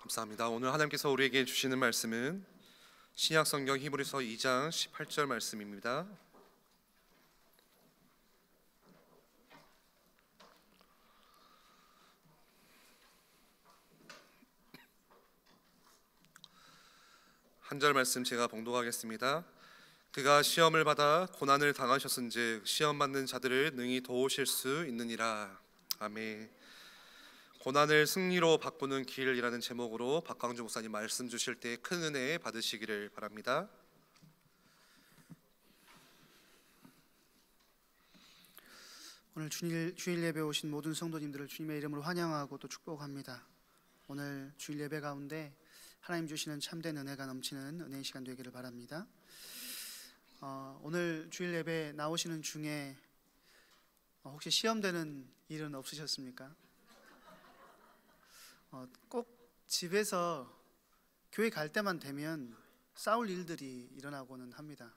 감사합니다. 오늘 하나님께서 우리에게 주시는 말씀은 신약성경 히브리서 2장 18절 말씀입니다. 한 절 말씀 제가 봉독하겠습니다. 그가 시험을 받아 고난을 당하셨은즉 시험 받는 자들을 능히 도우실 수 있느니라. 아멘. 고난을 승리로 바꾸는 길이라는 제목으로 박광주 목사님 말씀 주실 때 큰 은혜 받으시기를 바랍니다. 오늘 주일 예배 오신 모든 성도님들을 주님의 이름으로 환영하고 또 축복합니다. 오늘 주일 예배 가운데 하나님 주시는 참된 은혜가 넘치는 은혜의 시간 되기를 바랍니다. 오늘 주일 예배 나오시는 중에 혹시 시험되는 일은 없으셨습니까? 꼭 집에서 교회 갈 때만 되면 싸울 일들이 일어나고는 합니다.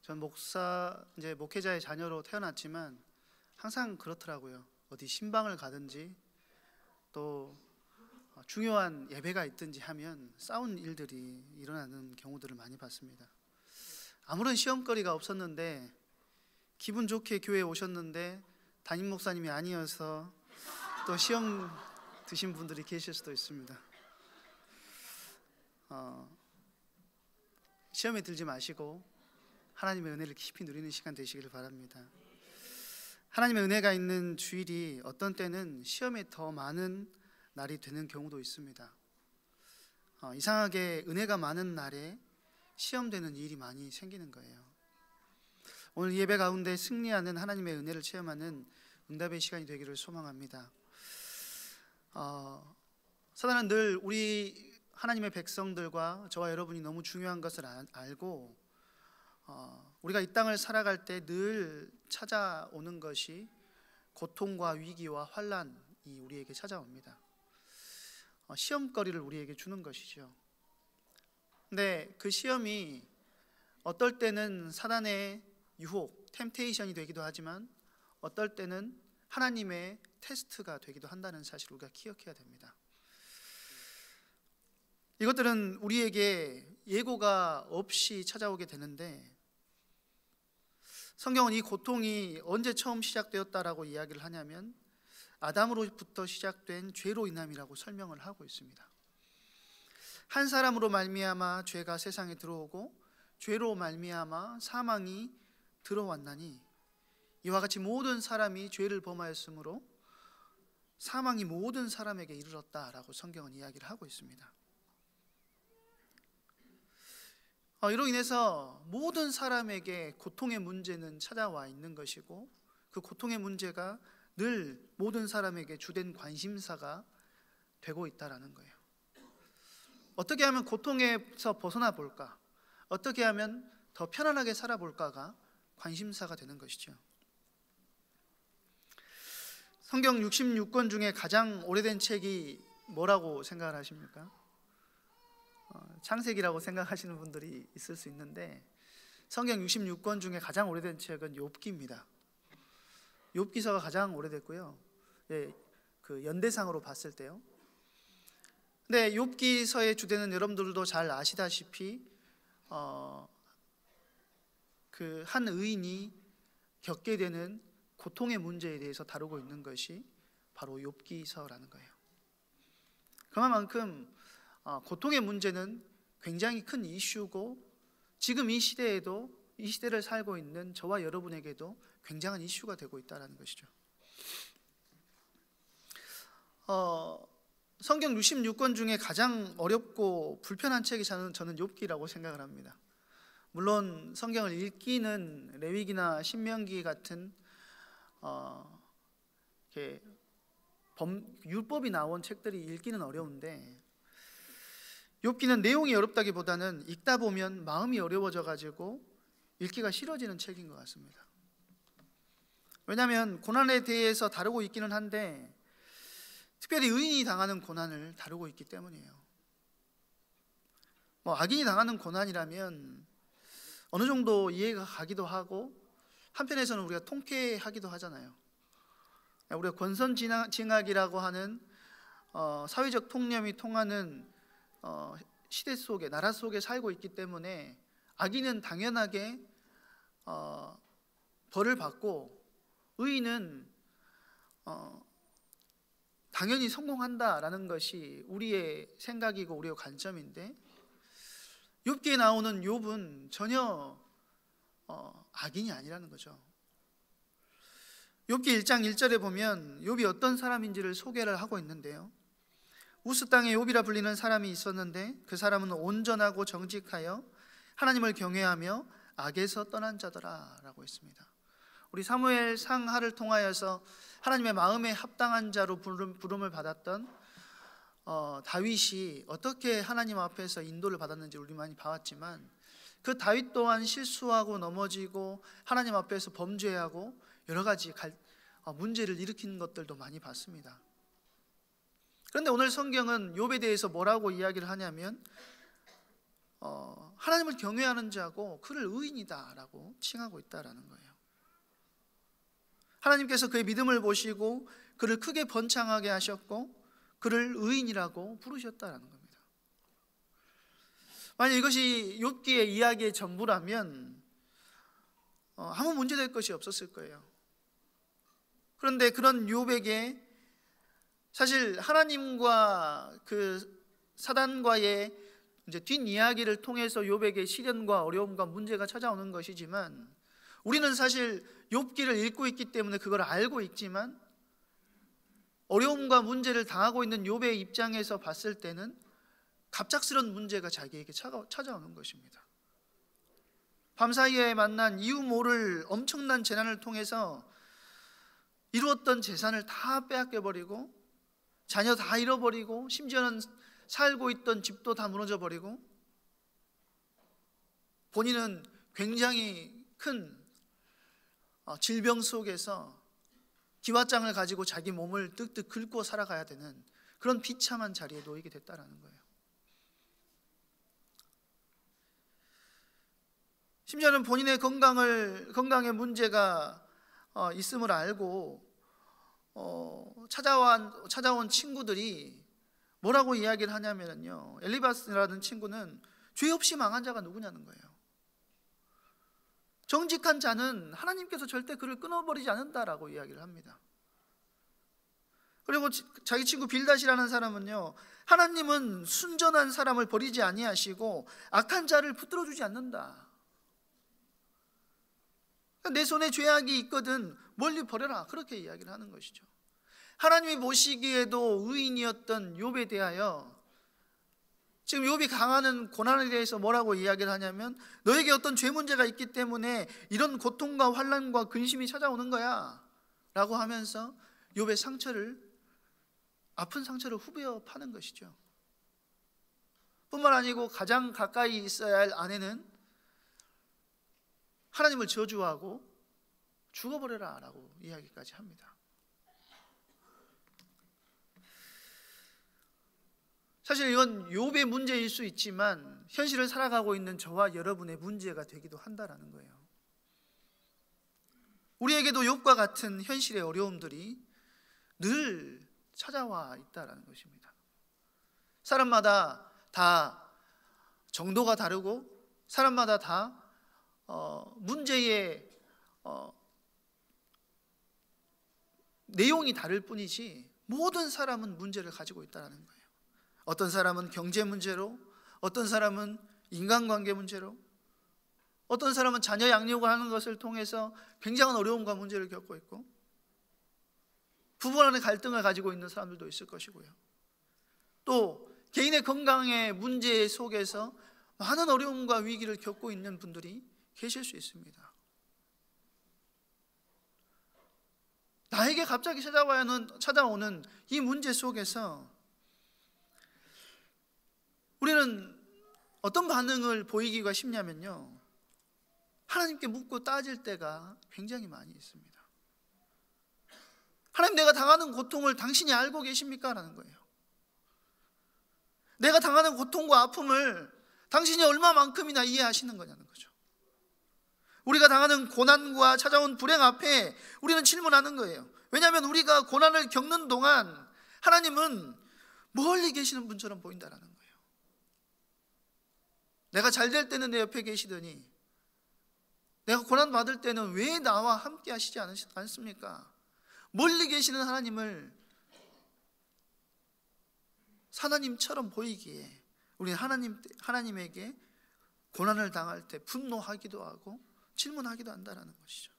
전 목회자의 자녀로 태어났지만 항상 그렇더라고요. 어디 신방을 가든지 또 중요한 예배가 있든지 하면 싸운 일들이 일어나는 경우들을 많이 봤습니다. 아무런 시험거리가 없었는데 기분 좋게 교회에 오셨는데 담임 목사님이 아니어서 또 시험 드신 분들이 계실 수도 있습니다. 시험에 들지 마시고 하나님의 은혜를 깊이 누리는 시간 되시기를 바랍니다. 하나님의 은혜가 있는 주일이 어떤 때는 시험에 더 많은 날이 되는 경우도 있습니다. 이상하게 은혜가 많은 날에 시험되는 일이 많이 생기는 거예요. 오늘 예배 가운데 승리하는 하나님의 은혜를 체험하는 응답의 시간이 되기를 소망합니다. 사단은 늘 우리 하나님의 백성들과 저와 여러분이 너무 중요한 것을 알고 우리가 이 땅을 살아갈 때 늘 찾아오는 것이 고통과 위기와 환난이 우리에게 찾아옵니다. 시험거리를 우리에게 주는 것이죠. 근데 그 시험이 어떨 때는 사단의 유혹, 템테이션이 되기도 하지만 어떨 때는 하나님의 테스트가 되기도 한다는 사실을 우리가 기억해야 됩니다. 이것들은 우리에게 예고가 없이 찾아오게 되는데 성경은 이 고통이 언제 처음 시작되었다라고 이야기를 하냐면 아담으로부터 시작된 죄로 인함이라고 설명을 하고 있습니다. 한 사람으로 말미암아 죄가 세상에 들어오고 죄로 말미암아 사망이 들어왔나니 이와 같이 모든 사람이 죄를 범하였으므로 사망이 모든 사람에게 이르렀다라고 성경은 이야기를 하고 있습니다. 이로 인해서 모든 사람에게 고통의 문제는 찾아와 있는 것이고 그 고통의 문제가 늘 모든 사람에게 주된 관심사가 되고 있다라는 거예요. 어떻게 하면 고통에서 벗어나 볼까? 어떻게 하면 더 편안하게 살아볼까가 관심사가 되는 것이죠. 성경 66권 중에 가장 오래된 책이 뭐라고 생각을 하십니까? 창세기라고 생각하시는 분들이 있을 수 있는데 성경 66권 중에 가장 오래된 책은 욥기입니다. 욥기서가 가장 오래됐고요. 그 연대상으로 봤을 때요. 근데 욥기서의 주제는 여러분들도 잘 아시다시피 그 한 의인이 겪게 되는 고통의 문제에 대해서 다루고 있는 것이 바로 욥기서라는 거예요. 그만큼 고통의 문제는 굉장히 큰 이슈고 지금 이 시대에도 이 시대를 살고 있는 저와 여러분에게도 굉장한 이슈가 되고 있다는 것이죠. 성경 66권 중에 가장 어렵고 불편한 책이 저는 욥기라고 생각을 합니다. 물론 성경을 읽기는 레위기나 신명기 같은 율법이 나온 책들이 읽기는 어려운데 욥기는 내용이 어렵다기보다는 읽다 보면 마음이 어려워져 가지고 읽기가 싫어지는 책인 것 같습니다. 왜냐하면 고난에 대해서 다루고 있기는 한데 특별히 의인이 당하는 고난을 다루고 있기 때문이에요. 악인이 당하는 고난이라면 어느 정도 이해가 가기도 하고 한편에서는 우리가 통쾌하기도 하잖아요. 우리가 권선징악이라고 하는 사회적 통념이 통하는 시대 속에, 나라 속에 살고 있기 때문에 악인은 당연하게 벌을 받고 의인은 당연히 성공한다라는 것이 우리의 생각이고 우리의 관점인데, 욥기에 나오는 욥은 전혀 악인이 아니라는 거죠. 욥기 1장 1절에 보면 욥이 어떤 사람인지를 소개를 하고 있는데요, 우스 땅에 욥이라 불리는 사람이 있었는데 그 사람은 온전하고 정직하여 하나님을 경외하며 악에서 떠난 자더라 라고 했습니다. 우리 사무엘 상하를 통하여서 하나님의 마음에 합당한 자로 부름을 받았던 다윗이 어떻게 하나님 앞에서 인도를 받았는지 우리 많이 봐왔지만, 그 다윗 또한 실수하고 넘어지고 하나님 앞에서 범죄하고 여러 가지 문제를 일으키는 것들도 많이 봤습니다. 그런데 오늘 성경은 욥에 대해서 뭐라고 이야기를 하냐면 하나님을 경외하는 자고 그를 의인이다라고 칭하고 있다라는 거예요. 하나님께서 그의 믿음을 보시고 그를 크게 번창하게 하셨고 그를 의인이라고 부르셨다라는 겁니다. 만약 이것이 욥기의 이야기의 전부라면 아무 문제될 것이 없었을 거예요. 그런데 그런 욥에게 사실 하나님과 그 사단과의 이제 뒷이야기를 통해서 욥에게 시련과 어려움과 문제가 찾아오는 것이지만, 우리는 사실 욥기를 읽고 있기 때문에 그걸 알고 있지만, 어려움과 문제를 당하고 있는 욥의 입장에서 봤을 때는 갑작스런 문제가 자기에게 찾아오는 것입니다. 밤사이에 만난 이유 모를 엄청난 재난을 통해서 이루었던 재산을 다 빼앗겨버리고 자녀 다 잃어버리고 심지어는 살고 있던 집도 다 무너져버리고, 본인은 굉장히 큰 질병 속에서 기왓장을 가지고 자기 몸을 뜩뜩 긁고 살아가야 되는 그런 비참한 자리에 놓이게 됐다는 거예요. 심지어는 본인의 건강에 문제가 있음을 알고 찾아온 친구들이 뭐라고 이야기를 하냐면요, 엘리바스라는 친구는 죄 없이 망한 자가 누구냐는 거예요. 정직한 자는 하나님께서 절대 그를 끊어버리지 않는다라고 이야기를 합니다. 그리고 자기 친구 빌닷이라는 사람은요, 하나님은 순전한 사람을 버리지 아니하시고 악한 자를 붙들어주지 않는다. 내 손에 죄악이 있거든 멀리 버려라, 그렇게 이야기를 하는 것이죠. 하나님이 보시기에도 의인이었던 욥에 대하여 지금 욥이 당하는 고난에 대해서 뭐라고 이야기를 하냐면, 너에게 어떤 죄 문제가 있기 때문에 이런 고통과 환난과 근심이 찾아오는 거야 라고 하면서 욥의 아픈 상처를 후벼 파는 것이죠. 뿐만 아니고 가장 가까이 있어야 할 아내는 하나님을 저주하고 죽어버려라 라고 이야기까지 합니다. 사실 이건 욥의 문제일 수 있지만 현실을 살아가고 있는 저와 여러분의 문제가 되기도 한다라는 거예요. 우리에게도 욥과 같은 현실의 어려움들이 늘 찾아와 있다라는 것입니다. 사람마다 다 정도가 다르고 사람마다 다 문제의 내용이 다를 뿐이지 모든 사람은 문제를 가지고 있다는 거예요. 어떤 사람은 경제 문제로, 어떤 사람은 인간관계 문제로, 어떤 사람은 자녀 양육을 하는 것을 통해서 굉장한 어려움과 문제를 겪고 있고, 부부 간의 갈등을 가지고 있는 사람들도 있을 것이고요. 또 개인의 건강의 문제 속에서 많은 어려움과 위기를 겪고 있는 분들이 계실 수 있습니다. 나에게 갑자기 찾아오는 이 문제 속에서 우리는 어떤 반응을 보이기가 쉽냐면요, 하나님께 묻고 따질 때가 굉장히 많이 있습니다. 하나님, 내가 당하는 고통을 당신이 알고 계십니까? 라는 거예요. 내가 당하는 고통과 아픔을 당신이 얼마만큼이나 이해하시는 거냐는 거죠. 우리가 당하는 고난과 찾아온 불행 앞에 우리는 질문하는 거예요. 왜냐하면 우리가 고난을 겪는 동안 하나님은 우리가 당하는 고통과 아픔을 당신이 알고 계십니까? 라는 거예요. 내가 당하는 고통과 아픔을 당신이 얼마만큼이나 이해하시는 거냐는 거죠. 우리가 당하는 고난과 찾아온 불행 앞에 우리는 질문하는 거예요. 왜냐하면 우리가 고난을 겪는 동안 하나님은 멀리 계시는 분처럼 보인다라는 거예요. 내가 잘 될 때는 내 옆에 계시더니 내가 고난 받을 때는 왜 나와 함께 하시지 않습니까? 멀리 계시는 하나님을 하나님처럼 보이기에 우리는 하나님에게 고난을 당할 때 분노하기도 하고 질문하기도 한다는 것이죠.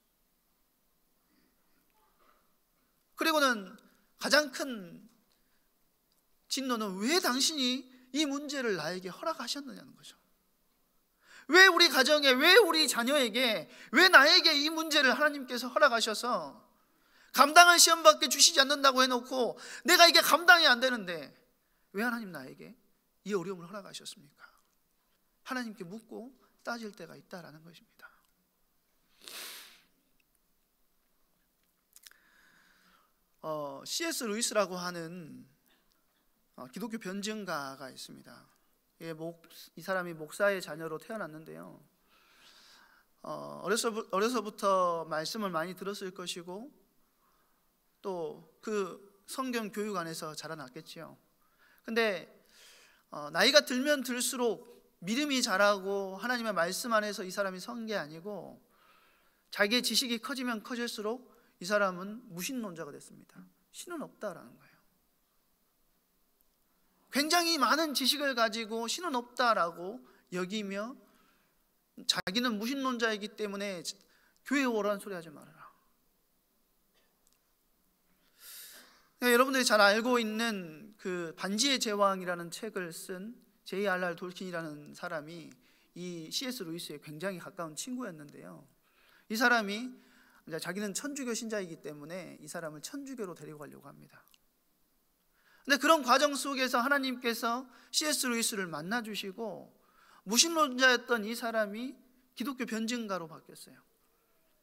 그리고는 가장 큰 진노는 왜 당신이 이 문제를 나에게 허락하셨느냐는 거죠. 왜 우리 가정에, 왜 우리 자녀에게, 왜 나에게 이 문제를 하나님께서 허락하셔서 감당할 시험밖에 주시지 않는다고 해놓고 내가 이게 감당이 안 되는데 왜 하나님 나에게 이 어려움을 허락하셨습니까? 하나님께 묻고 따질 때가 있다라는 것입니다. C.S. 루이스라고 하는 기독교 변증가가 있습니다. 이 사람이 목사의 자녀로 태어났는데요. 어려서부터 말씀을 많이 들었을 것이고 또 그 성경 교육 안에서 자라났겠지요. 근데 나이가 들면 들수록 믿음이 자라고 하나님의 말씀 안에서 이 사람이 선 게 아니고 자기의 지식이 커지면 커질수록 이 사람은 무신론자가 됐습니다. 신은 없다라는 거예요. 굉장히 많은 지식을 가지고 신은 없다라고 여기며 자기는 무신론자이기 때문에 교회에 오라는 소리 하지 말아라. 여러분들이 잘 알고 있는 그 반지의 제왕이라는 책을 쓴 J.R.R. 돌킨이라는 사람이 이 C.S. 루이스의 굉장히 가까운 친구였는데요. 이 사람이 자기는 천주교 신자이기 때문에 이 사람을 천주교로 데리고 가려고 합니다. 근데 그런 과정 속에서 하나님께서 C.S. 루이스를 만나주시고 무신론자였던 이 사람이 기독교 변증가로 바뀌었어요.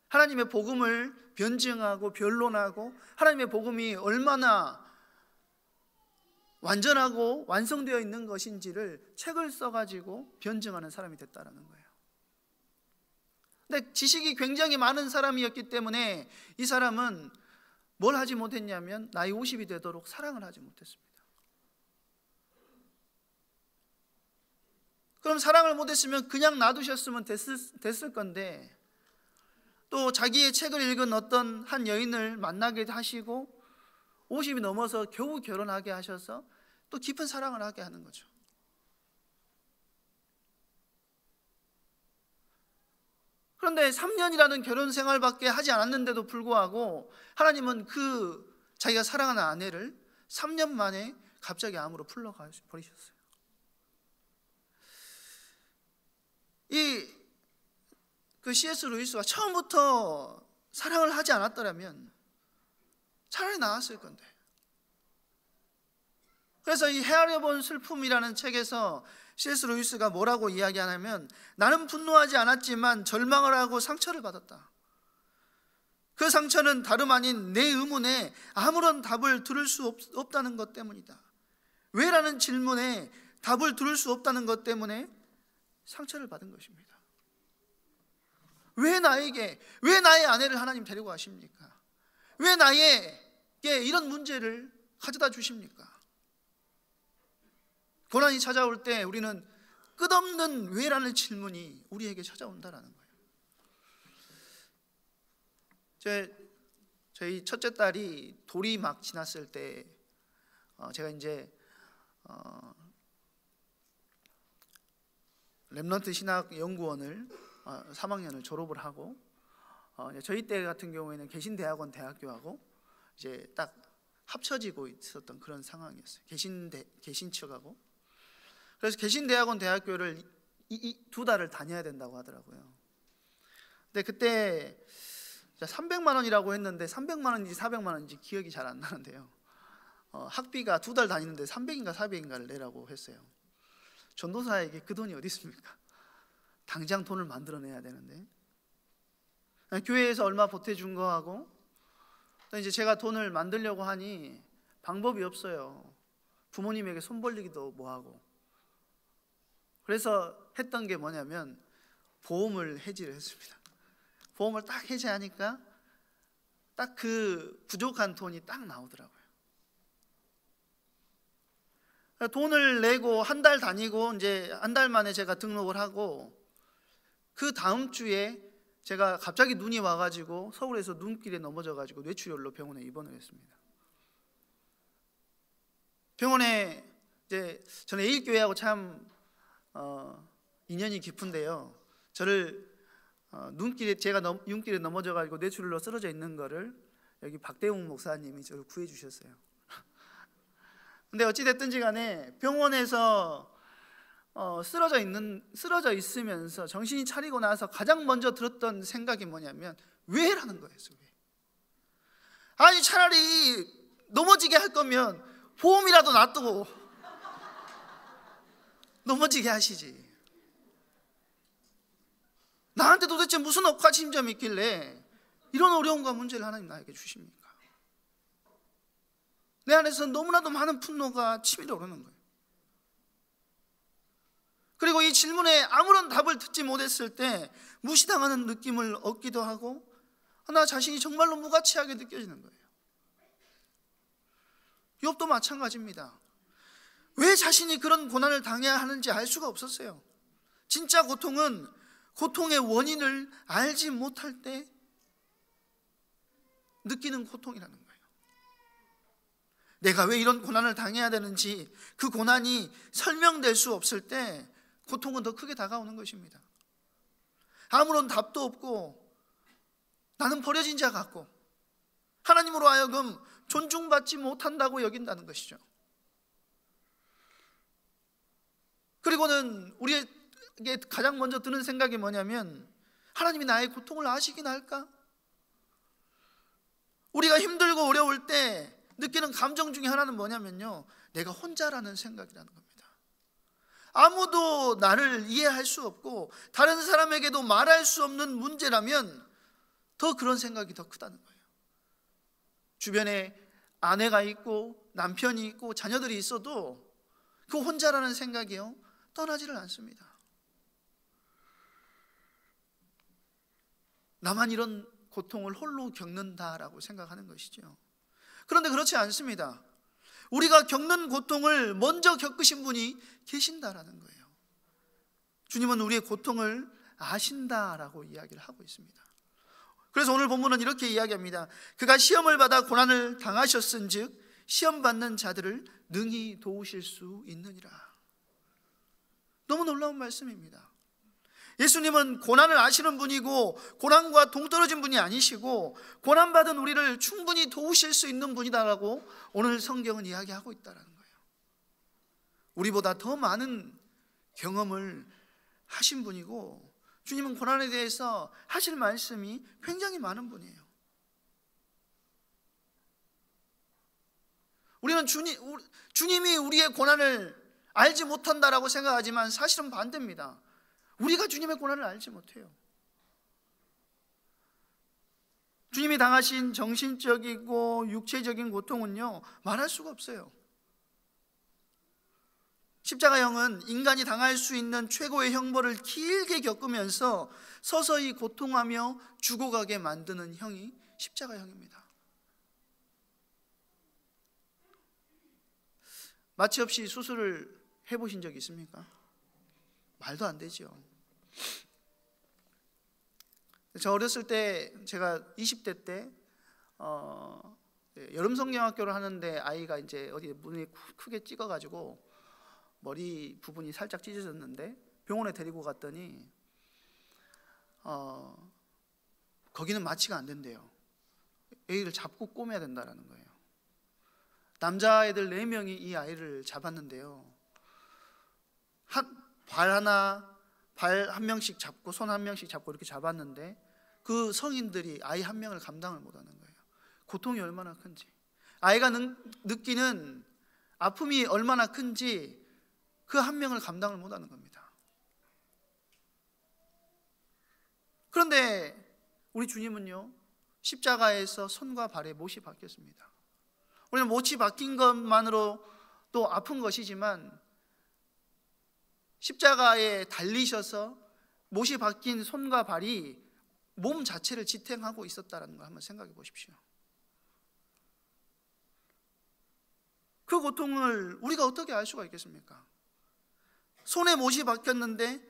하나님의 복음을 변증하고 변론하고 하나님의 복음이 얼마나 완전하고 완성되어 있는 것인지를 책을 써가지고 변증하는 사람이 됐다는 거예요. 근데 지식이 굉장히 많은 사람이었기 때문에 이 사람은 뭘 하지 못했냐면 나이 50이 되도록 사랑을 하지 못했습니다. 그럼 사랑을 못했으면 그냥 놔두셨으면 됐을 건데 또 자기의 책을 읽은 어떤 한 여인을 만나게 하시고 50이 넘어서 겨우 결혼하게 하셔서 또 깊은 사랑을 하게 하는 거죠. 그런데 3년이라는 결혼 생활밖에 하지 않았는데도 불구하고 하나님은 그 자기가 사랑하는 아내를 3년 만에 갑자기 암으로 풀러가 버리셨어요. 그 C.S. 루이스가 처음부터 사랑을 하지 않았더라면 차라리 나았을 건데. 그래서 이 헤아려 본 슬픔이라는 책에서 C.S. 루이스가 뭐라고 이야기하냐면 나는 분노하지 않았지만 절망을 하고 상처를 받았다. 그 상처는 다름 아닌 내 의문에 아무런 답을 들을 수 없다는 것 때문이다. 왜라는 질문에 답을 들을 수 없다는 것 때문에 상처를 받은 것입니다. 왜 나의 아내를 하나님 데리고 가십니까? 왜 나에게 이런 문제를 가져다 주십니까? 고난이 찾아올 때 우리는 끝없는 왜라는 질문이 우리에게 찾아온다는 거예요. 저희 첫째 딸이 돌이 막 지났을 때 제가 이제 렘넌트 신학연구원을 3학년을 졸업을 하고 저희 때 같은 경우에는 개신대학원 대학교하고 이제 딱 합쳐지고 있었던 그런 상황이었어요. 개신측하고. 그래서 개신대학원 대학교를 두 달을 다녀야 된다고 하더라고요. 근데 그때 300만 원이라고 했는데 300만 원인지 400만 원인지 기억이 잘 안 나는데요. 학비가 두 달 다니는데 300인가 400인가를 내라고 했어요. 전도사에게 그 돈이 어디 있습니까? 당장 돈을 만들어내야 되는데 교회에서 얼마 보태준 거하고 또 이제 제가 돈을 만들려고 하니 방법이 없어요. 부모님에게 손 벌리기도 뭐하고. 그래서 했던 게 뭐냐면 보험을 해지를 했습니다. 보험을 딱 해지하니까 딱 그 부족한 돈이 딱 나오더라고요. 돈을 내고 한 달 다니고 이제 한 달 만에 제가 등록을 하고 그 다음 주에 제가 갑자기 눈이 와가지고 서울에서 눈길에 넘어져가지고 뇌출혈로 병원에 입원을 했습니다. 병원에 이제 저는 에일교회하고 참 인연이 깊은데요. 저를 제가 눈길에 넘어져가지고 뇌출혈로 쓰러져 있는 거를 여기 박대웅 목사님이 저를 구해 주셨어요. 근데 어찌됐든지 간에 병원에서 쓰러져 있으면서 정신이 차리고 나서 가장 먼저 들었던 생각이 뭐냐면 왜라는 거였어요. 왜? 아니 차라리 넘어지게 할 거면 보험이라도 놔두고 넘어지게 하시지. 나한테 도대체 무슨 억하심점이 있길래 이런 어려움과 문제를 하나님 나에게 주십니까? 내 안에서 너무나도 많은 분노가 치밀어 오르는 거예요. 그리고 이 질문에 아무런 답을 듣지 못했을 때 무시당하는 느낌을 얻기도 하고 나 자신이 정말로 무가치하게 느껴지는 거예요. 욥도 마찬가지입니다. 왜 자신이 그런 고난을 당해야 하는지 알 수가 없었어요. 진짜 고통은 고통의 원인을 알지 못할 때 느끼는 고통이라는 거예요. 내가 왜 이런 고난을 당해야 되는지 그 고난이 설명될 수 없을 때 고통은 더 크게 다가오는 것입니다. 아무런 답도 없고 나는 버려진 자 같고 하나님으로 하여금 존중받지 못한다고 여긴다는 것이죠. 그리고는 우리에게 가장 먼저 드는 생각이 뭐냐면 하나님이 나의 고통을 아시긴 할까? 우리가 힘들고 어려울 때 느끼는 감정 중에 하나는 뭐냐면요, 내가 혼자라는 생각이라는 겁니다. 아무도 나를 이해할 수 없고 다른 사람에게도 말할 수 없는 문제라면 더 그런 생각이 더 크다는 거예요. 주변에 아내가 있고 남편이 있고 자녀들이 있어도 그 혼자라는 생각이요 떠나지를 않습니다. 나만 이런 고통을 홀로 겪는다라고 생각하는 것이죠. 그런데 그렇지 않습니다. 우리가 겪는 고통을 먼저 겪으신 분이 계신다라는 거예요. 주님은 우리의 고통을 아신다라고 이야기를 하고 있습니다. 그래서 오늘 본문은 이렇게 이야기합니다. 그가 시험을 받아 고난을 당하셨은즉 시험 받는 자들을 능히 도우실 수 있느니라. 너무 놀라운 말씀입니다. 예수님은 고난을 아시는 분이고 고난과 동떨어진 분이 아니시고 고난받은 우리를 충분히 도우실 수 있는 분이다라고 오늘 성경은 이야기하고 있다는 거예요. 우리보다 더 많은 경험을 하신 분이고 주님은 고난에 대해서 하실 말씀이 굉장히 많은 분이에요. 우리는 주님이 우리의 고난을 알지 못한다라고 생각하지만 사실은 반대입니다. 우리가 주님의 고난을 알지 못해요. 주님이 당하신 정신적이고 육체적인 고통은요 말할 수가 없어요. 십자가형은 인간이 당할 수 있는 최고의 형벌을 길게 겪으면서 서서히 고통하며 죽어가게 만드는 형이 십자가형입니다. 마취 없이 수술을 해보신 적 있습니까? 말도 안 되죠. 저 어렸을 때 제가 20대 때 여름 성경학교를 하는데 아이가 이제 어디 문에 크게 찍어가지고 머리 부분이 살짝 찢어졌는데 병원에 데리고 갔더니 거기는 마취가 안 된대요. 애를 잡고 꼬매야 된다라는 거예요. 남자애들 4명이 이 아이를 잡았는데요. 발 한 명씩 잡고 손 한 명씩 잡고 이렇게 잡았는데 그 성인들이 아이 한 명을 감당을 못하는 거예요. 고통이 얼마나 큰지, 아이가 느끼는 아픔이 얼마나 큰지 그 한 명을 감당을 못하는 겁니다. 그런데 우리 주님은요 십자가에서 손과 발에 못이 박혔습니다. 우리는 못이 박힌 것만으로도 아픈 것이지만 십자가에 달리셔서 못이 박힌 손과 발이 몸 자체를 지탱하고 있었다는 걸 한번 생각해 보십시오. 그 고통을 우리가 어떻게 알 수가 있겠습니까? 손에 못이 박혔는데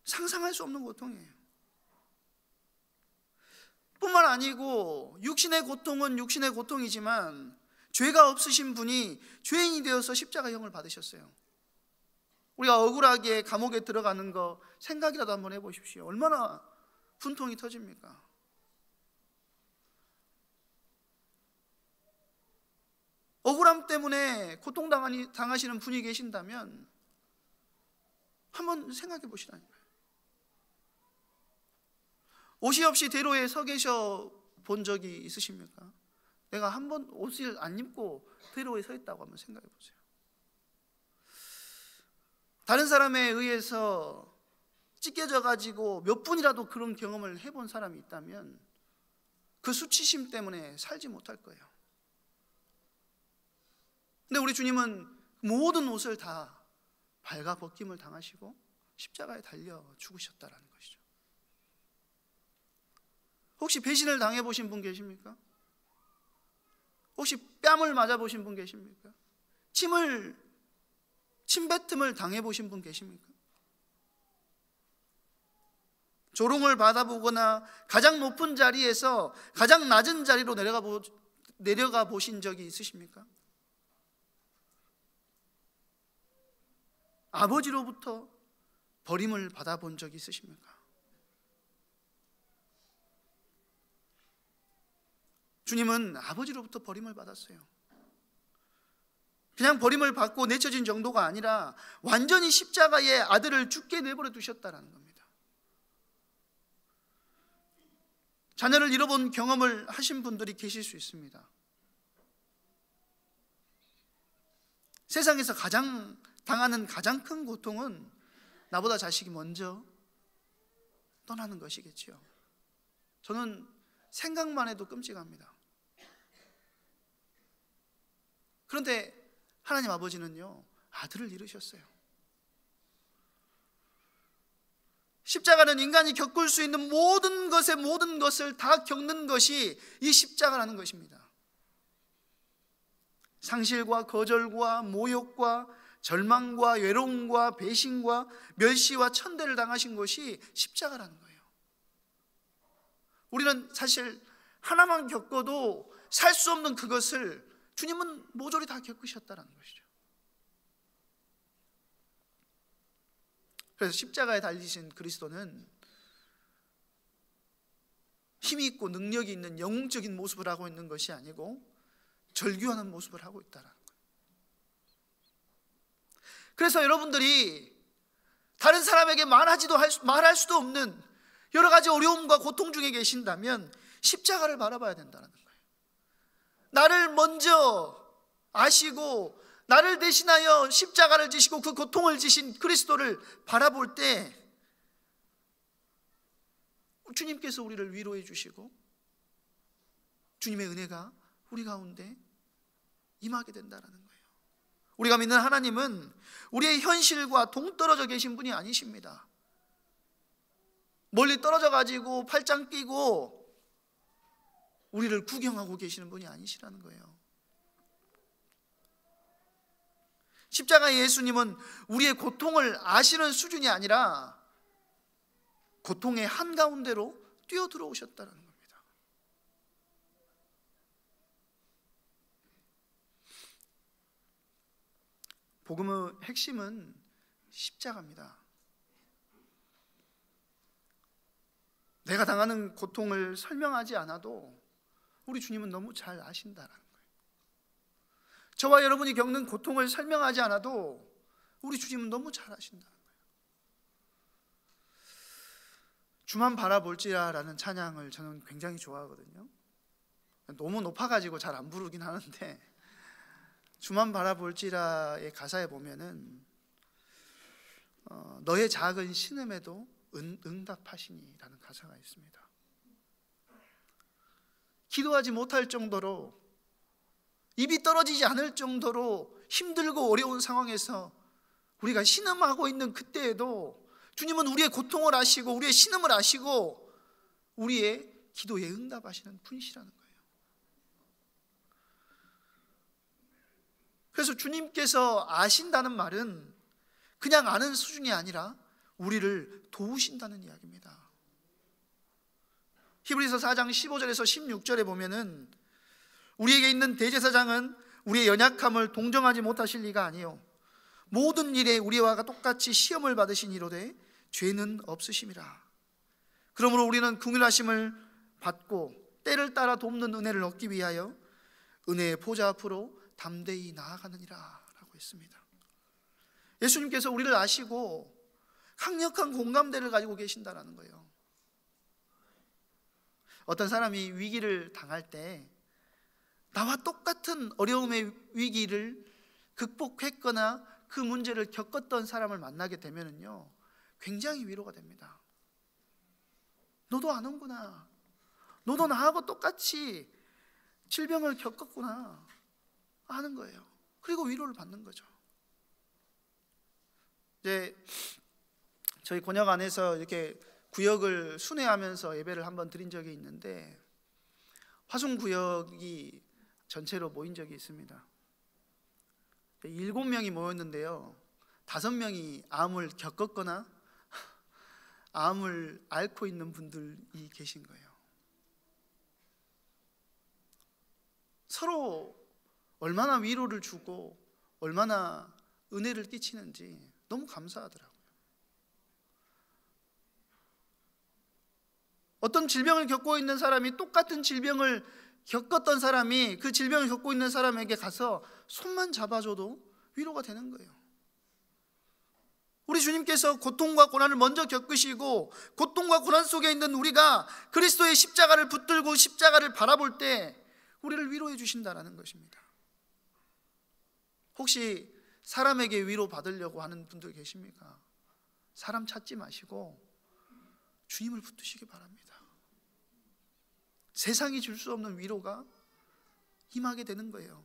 상상할 수 없는 고통이에요. 뿐만 아니고 육신의 고통은 육신의 고통이지만 죄가 없으신 분이 죄인이 되어서 십자가형을 받으셨어요. 우리가 억울하게 감옥에 들어가는 거 생각이라도 한번 해보십시오. 얼마나 분통이 터집니까? 억울함 때문에 고통당하시는 분이 계신다면 한번 생각해 보시라니까요. 옷이 없이 대로에 서 계셔 본 적이 있으십니까? 내가 한 번 옷을 안 입고 대로에 서 있다고 한번 생각해 보세요. 다른 사람에 의해서 찢겨져 가지고 몇 분이라도 그런 경험을 해본 사람이 있다면 그 수치심 때문에 살지 못할 거예요. 근데 우리 주님은 모든 옷을 다 발가 벗김을 당하시고 십자가에 달려 죽으셨다라는 것이죠. 혹시 배신을 당해보신 분 계십니까? 혹시 뺨을 맞아보신 분 계십니까? 침뱉음을 당해보신 분 계십니까? 조롱을 받아보거나 가장 높은 자리에서 가장 낮은 자리로 내려가 보신 적이 있으십니까? 아버지로부터 버림을 받아본 적이 있으십니까? 주님은 아버지로부터 버림을 받았어요. 그냥 버림을 받고 내쳐진 정도가 아니라 완전히 십자가에 아들을 죽게 내버려 두셨다는 겁니다. 자녀를 잃어본 경험을 하신 분들이 계실 수 있습니다. 세상에서 당하는 가장 큰 고통은 나보다 자식이 먼저 떠나는 것이겠지요. 저는 생각만 해도 끔찍합니다. 그런데 하나님 아버지는요, 아들을 잃으셨어요. 십자가는 인간이 겪을 수 있는 모든 것을 다 겪는 것이 이 십자가라는 것입니다. 상실과 거절과 모욕과 절망과 외로움과 배신과 멸시와 천대를 당하신 것이 십자가라는 거예요. 우리는 사실 하나만 겪어도 살 수 없는 그것을 주님은 모조리 다 겪으셨다는 것이죠. 그래서 십자가에 달리신 그리스도는 힘이 있고 능력이 있는 영웅적인 모습을 하고 있는 것이 아니고 절규하는 모습을 하고 있다는 거예요. 그래서 여러분들이 다른 사람에게 말할 수도 없는 여러 가지 어려움과 고통 중에 계신다면 십자가를 바라봐야 된다는 거예요. 나를 먼저 아시고 나를 대신하여 십자가를 지시고 그 고통을 지신 그리스도를 바라볼 때 주님께서 우리를 위로해 주시고 주님의 은혜가 우리 가운데 임하게 된다는 거예요. 우리가 믿는 하나님은 우리의 현실과 동떨어져 계신 분이 아니십니다. 멀리 떨어져 가지고 팔짱 끼고 우리를 구경하고 계시는 분이 아니시라는 거예요. 십자가의 예수님은 우리의 고통을 아시는 수준이 아니라 고통의 한가운데로 뛰어들어오셨다는 겁니다. 복음의 핵심은 십자가입니다. 내가 당하는 고통을 설명하지 않아도 우리 주님은 너무 잘 아신다는 거예요. 저와 여러분이 겪는 고통을 설명하지 않아도 우리 주님은 너무 잘 아신다는 거예요. 주만 바라볼지라라는 찬양을 저는 굉장히 좋아하거든요. 너무 높아가지고 잘 안 부르긴 하는데 주만 바라볼지라의 가사에 보면은 너의 작은 신음에도 응답하시니라는 가사가 있습니다. 기도하지 못할 정도로 입이 떨어지지 않을 정도로 힘들고 어려운 상황에서 우리가 신음하고 있는 그때에도 주님은 우리의 고통을 아시고 우리의 신음을 아시고 우리의 기도에 응답하시는 분이시라는 거예요. 그래서 주님께서 아신다는 말은 그냥 아는 수준이 아니라 우리를 도우신다는 이야기입니다. 히브리서 4장 15절에서 16절에 보면은 우리에게 있는 대제사장은 우리의 연약함을 동정하지 못하실 리가 아니요 모든 일에 우리와 똑같이 시험을 받으신 이로되 죄는 없으심이라. 그러므로 우리는 긍휼하심을 받고 때를 따라 돕는 은혜를 얻기 위하여 은혜의 보좌 앞으로 담대히 나아가느니라 라고 했습니다. 예수님께서 우리를 아시고 강력한 공감대를 가지고 계신다는 거예요. 어떤 사람이 위기를 당할 때 나와 똑같은 어려움의 위기를 극복했거나 그 문제를 겪었던 사람을 만나게 되면요 굉장히 위로가 됩니다. 너도 아는구나. 너도 나하고 똑같이 질병을 겪었구나 하는 거예요. 그리고 위로를 받는 거죠. 이제 저희 곤약 안에서 이렇게 구역을 순회하면서 예배를 한번 드린 적이 있는데 화순구역이 전체로 모인 적이 있습니다. 7명이 모였는데요 5명이 암을 겪었거나 암을 앓고 있는 분들이 계신 거예요. 서로 얼마나 위로를 주고 얼마나 은혜를 끼치는지 너무 감사하더라고요. 어떤 질병을 겪고 있는 사람이 똑같은 질병을 겪었던 사람이 그 질병을 겪고 있는 사람에게 가서 손만 잡아줘도 위로가 되는 거예요. 우리 주님께서 고통과 고난을 먼저 겪으시고 고통과 고난 속에 있는 우리가 그리스도의 십자가를 붙들고 십자가를 바라볼 때 우리를 위로해 주신다는 것입니다. 혹시 사람에게 위로 받으려고 하는 분들 계십니까? 사람 찾지 마시고 주님을 붙드시기 바랍니다. 세상이 줄 수 없는 위로가 임하게 되는 거예요.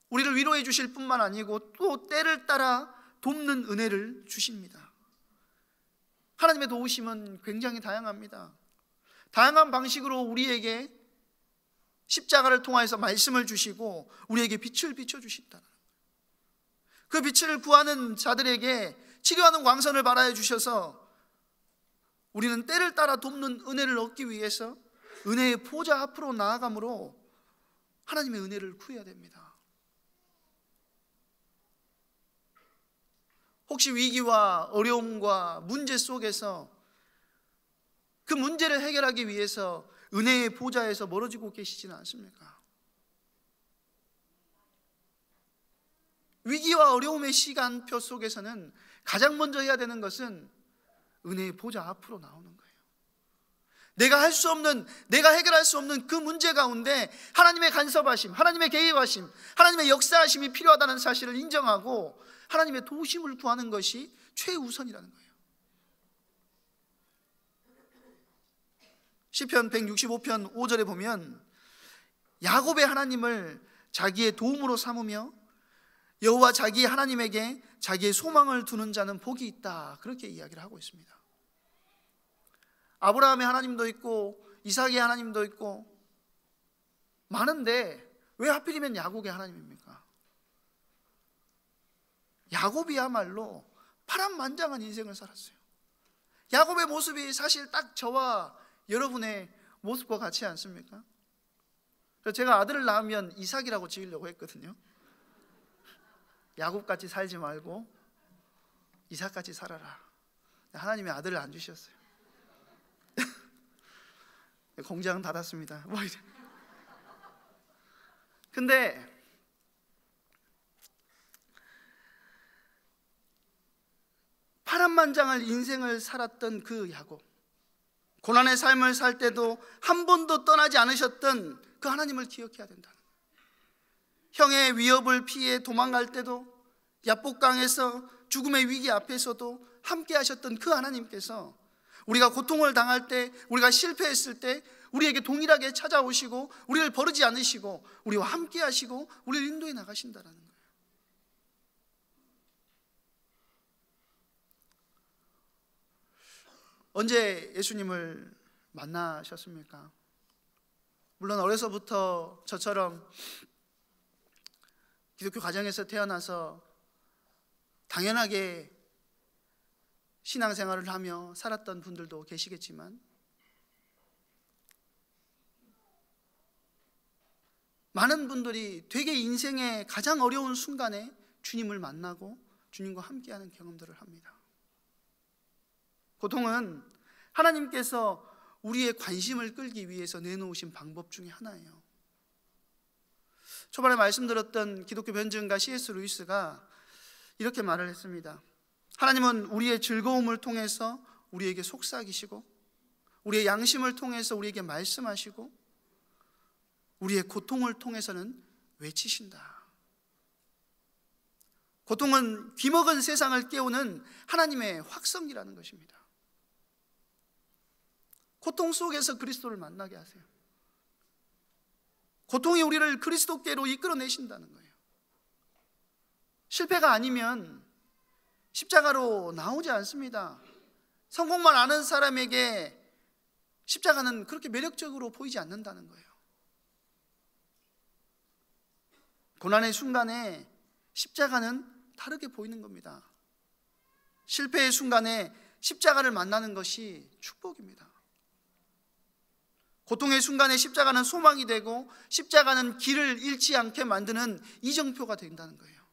우리를 위로해 주실 뿐만 아니고 또 때를 따라 돕는 은혜를 주십니다. 하나님의 도우심은 굉장히 다양합니다. 다양한 방식으로 우리에게 십자가를 통하여서 말씀을 주시고 우리에게 빛을 비춰주신다는 거예요. 그 빛을 구하는 자들에게 치료하는 광선을 발하여 주셔서 우리는 때를 따라 돕는 은혜를 얻기 위해서 은혜의 보좌 앞으로 나아감으로 하나님의 은혜를 구해야 됩니다. 혹시 위기와 어려움과 문제 속에서 그 문제를 해결하기 위해서 은혜의 보좌에서 멀어지고 계시지는 않습니까? 위기와 어려움의 시간표 속에서는 가장 먼저 해야 되는 것은 은혜의 보좌 앞으로 나오는 거예요. 내가 할 수 없는, 내가 해결할 수 없는 그 문제 가운데 하나님의 간섭하심, 하나님의 개입하심, 하나님의 역사하심이 필요하다는 사실을 인정하고 하나님의 도우심을 구하는 것이 최우선이라는 거예요. 시편 165편 5절에 보면 야곱의 하나님을 자기의 도움으로 삼으며 여호와 자기 하나님에게 자기의 소망을 두는 자는 복이 있다, 그렇게 이야기를 하고 있습니다. 아브라함의 하나님도 있고 이삭의 하나님도 있고 많은데 왜 하필이면 야곱의 하나님입니까? 야곱이야말로 파란만장한 인생을 살았어요. 야곱의 모습이 사실 딱 저와 여러분의 모습과 같지 않습니까? 그래서 제가 아들을 낳으면 이삭이라고 지으려고 했거든요. 야곱같이 살지 말고 이삭같이 살아라. 하나님이 아들을 안 주셨어요. 공장 닫았습니다. 뭐 이래. 근데 파란만장한 인생을 살았던 그 야곱, 고난의 삶을 살 때도 한 번도 떠나지 않으셨던 그 하나님을 기억해야 된다는 거예요. 형의 위협을 피해 도망갈 때도, 야복강에서 죽음의 위기 앞에서도 함께 하셨던 그 하나님께서 우리가 고통을 당할 때, 우리가 실패했을 때 우리에게 동일하게 찾아오시고 우리를 버리지 않으시고 우리와 함께 하시고 우리를 인도해 나가신다는 거예요. 언제 예수님을 만나셨습니까? 물론 어려서부터 저처럼 기독교 가정에서 태어나서 당연하게 신앙생활을 하며 살았던 분들도 계시겠지만 많은 분들이 되게 인생의 가장 어려운 순간에 주님을 만나고 주님과 함께하는 경험들을 합니다. 고통은 하나님께서 우리의 관심을 끌기 위해서 내놓으신 방법 중에 하나예요. 초반에 말씀드렸던 기독교 변증가 C.S. 루이스가 이렇게 말을 했습니다. 하나님은 우리의 즐거움을 통해서 우리에게 속삭이시고 우리의 양심을 통해서 우리에게 말씀하시고 우리의 고통을 통해서는 외치신다. 고통은 귀먹은 세상을 깨우는 하나님의 확성기라는 것입니다. 고통 속에서 그리스도를 만나게 하세요. 고통이 우리를 그리스도께로 이끌어내신다는 거예요. 실패가 아니면 십자가로 나오지 않습니다. 성공만 아는 사람에게 십자가는 그렇게 매력적으로 보이지 않는다는 거예요. 고난의 순간에 십자가는 다르게 보이는 겁니다. 실패의 순간에 십자가를 만나는 것이 축복입니다. 고통의 순간에 십자가는 소망이 되고 십자가는 길을 잃지 않게 만드는 이정표가 된다는 거예요.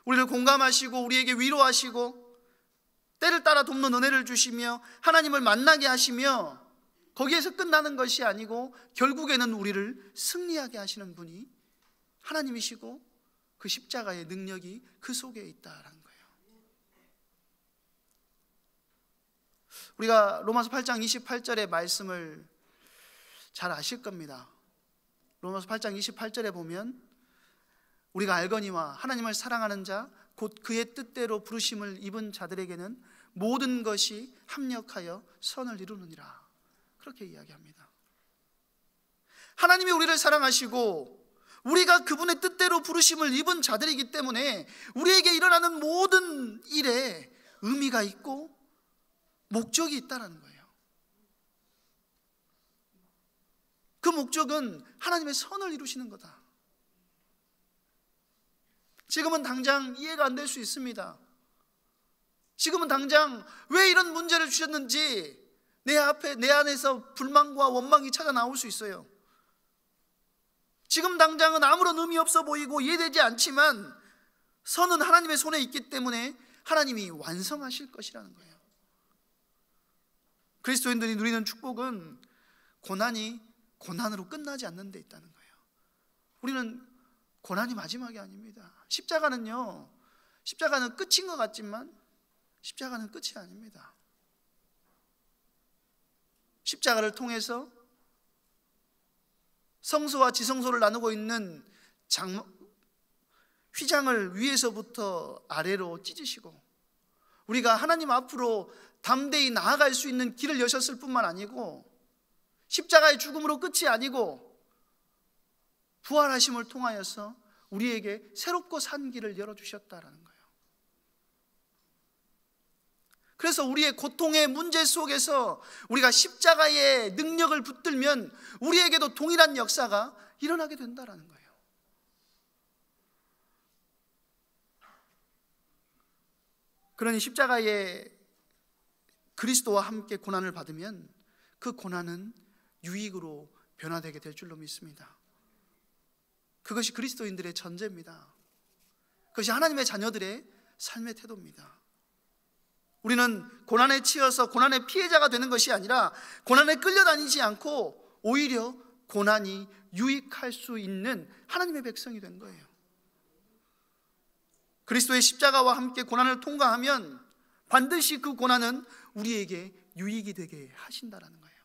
우리를 공감하시고 우리에게 위로하시고 때를 따라 돕는 은혜를 주시며 하나님을 만나게 하시며 거기에서 끝나는 것이 아니고 결국에는 우리를 승리하게 하시는 분이 하나님이시고 그 십자가의 능력이 그 속에 있다라는 거예요. 우리가 로마서 8장 28절의 말씀을 잘 아실 겁니다. 로마서 8장 28절에 보면 우리가 알거니와 하나님을 사랑하는 자 곧 그의 뜻대로 부르심을 입은 자들에게는 모든 것이 합력하여 선을 이루느니라. 그렇게 이야기합니다. 하나님이 우리를 사랑하시고 우리가 그분의 뜻대로 부르심을 입은 자들이기 때문에 우리에게 일어나는 모든 일에 의미가 있고 목적이 있다는 거예요. 그 목적은 하나님의 선을 이루시는 거다. 지금은 당장 이해가 안 될 수 있습니다. 지금은 당장 왜 이런 문제를 주셨는지 내 안에서 불만과 원망이 찾아 나올 수 있어요. 지금 당장은 아무런 의미 없어 보이고 이해되지 않지만 선은 하나님의 손에 있기 때문에 하나님이 완성하실 것이라는 거예요. 그리스도인들이 누리는 축복은 고난이 고난으로 끝나지 않는 데 있다는 거예요. 우리는 고난이 마지막이 아닙니다. 십자가는 끝인 것 같지만 십자가는 끝이 아닙니다. 십자가를 통해서 성소와 지성소를 나누고 있는 휘장을 위에서부터 아래로 찢으시고 우리가 하나님 앞으로 담대히 나아갈 수 있는 길을 여셨을 뿐만 아니고 십자가의 죽음으로 끝이 아니고 부활하심을 통하여서 우리에게 새롭고 산 길을 열어주셨다라는 거예요. 그래서 우리의 고통의 문제 속에서 우리가 십자가의 능력을 붙들면 우리에게도 동일한 역사가 일어나게 된다라는 거예요. 그러니 십자가의 그리스도와 함께 고난을 받으면 그 고난은 유익으로 변화되게 될 줄로 믿습니다. 그것이 그리스도인들의 전제입니다. 그것이 하나님의 자녀들의 삶의 태도입니다. 우리는 고난에 치여서 고난의 피해자가 되는 것이 아니라 고난에 끌려다니지 않고 오히려 고난이 유익할 수 있는 하나님의 백성이 된 거예요. 그리스도의 십자가와 함께 고난을 통과하면 반드시 그 고난은 우리에게 유익이 되게 하신다라는 거예요.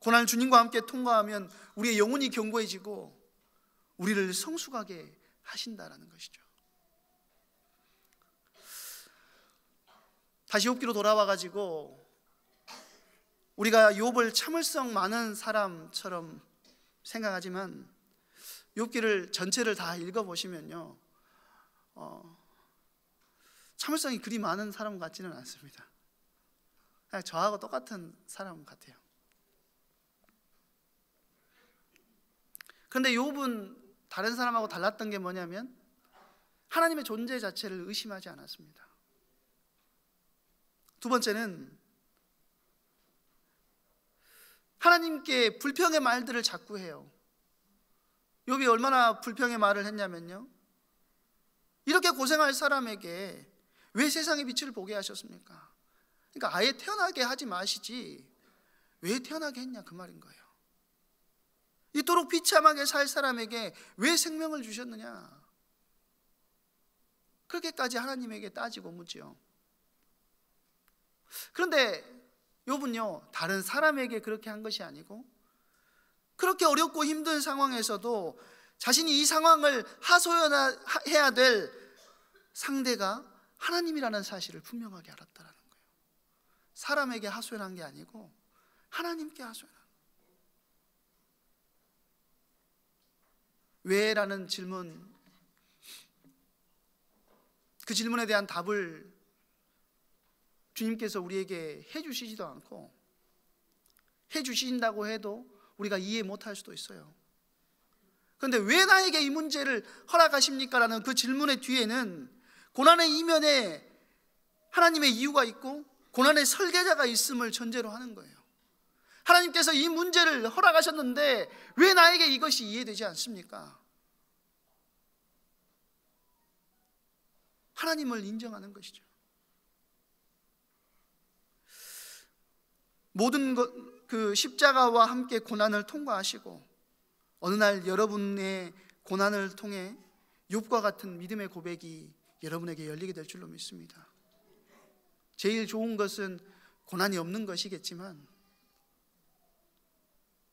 고난을 주님과 함께 통과하면 우리의 영혼이 견고해지고 우리를 성숙하게 하신다라는 것이죠. 다시 욥기로 돌아와가지고 우리가 욥을 참을성 많은 사람처럼 생각하지만 욥기를 전체를 다 읽어보시면요 참을성이 그리 많은 사람 같지는 않습니다. 그냥 저하고 똑같은 사람 같아요. 그런데 욥은 다른 사람하고 달랐던 게 뭐냐면 하나님의 존재 자체를 의심하지 않았습니다. 두 번째는 하나님께 불평의 말들을 자꾸 해요. 욥이 얼마나 불평의 말을 했냐면요, 이렇게 고생할 사람에게 왜 세상의 빛을 보게 하셨습니까? 그러니까 아예 태어나게 하지 마시지 왜 태어나게 했냐, 그 말인 거예요. 이토록 비참하게 살 사람에게 왜 생명을 주셨느냐, 그렇게까지 하나님에게 따지고 묻지요. 그런데 욥은요, 다른 사람에게 그렇게 한 것이 아니고 그렇게 어렵고 힘든 상황에서도 자신이 이 상황을 하소연해야 될 상대가 하나님이라는 사실을 분명하게 알았다라는 거예요. 사람에게 하소연한 게 아니고 하나님께 하소연한 거예요. 왜? 라는 질문, 그 질문에 대한 답을 주님께서 우리에게 해주시지도 않고, 해주신다고 해도 우리가 이해 못할 수도 있어요. 그런데 왜 나에게 이 문제를 허락하십니까? 라는 그 질문의 뒤에는 고난의 이면에 하나님의 이유가 있고 고난의 설계자가 있음을 전제로 하는 거예요. 하나님께서 이 문제를 허락하셨는데 왜 나에게 이것이 이해되지 않습니까? 하나님을 인정하는 것이죠. 모든 그 십자가와 함께 고난을 통과하시고 어느 날 여러분의 고난을 통해 욥과 같은 믿음의 고백이 여러분에게 열리게 될 줄로 믿습니다. 제일 좋은 것은 고난이 없는 것이겠지만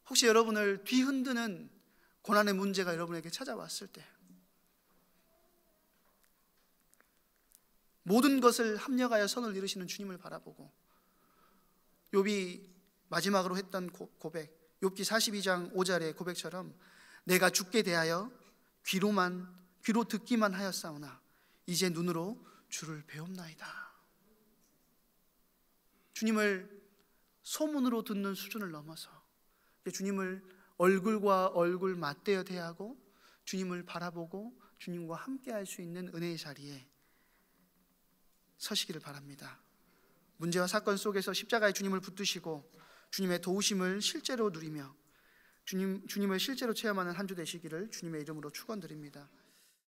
혹시 여러분을 뒤흔드는 고난의 문제가 여러분에게 찾아왔을 때 모든 것을 합력하여 선을 이루시는 주님을 바라보고 욥이 마지막으로 했던 고백, 욥기 42장 5절의 고백처럼 내가 죽게 대하여 귀로 듣기만 하였사오나 이제 눈으로 주를 배웁나이다. 주님을 소문으로 듣는 수준을 넘어서 주님을 얼굴과 얼굴 맞대어 대하고 주님을 바라보고 주님과 함께 할 수 있는 은혜의 자리에 서시기를 바랍니다. 문제와 사건 속에서 십자가의 주님을 붙드시고 주님의 도우심을 실제로 누리며 주님을 실제로 체험하는 한 주 되시기를 주님의 이름으로 축원드립니다.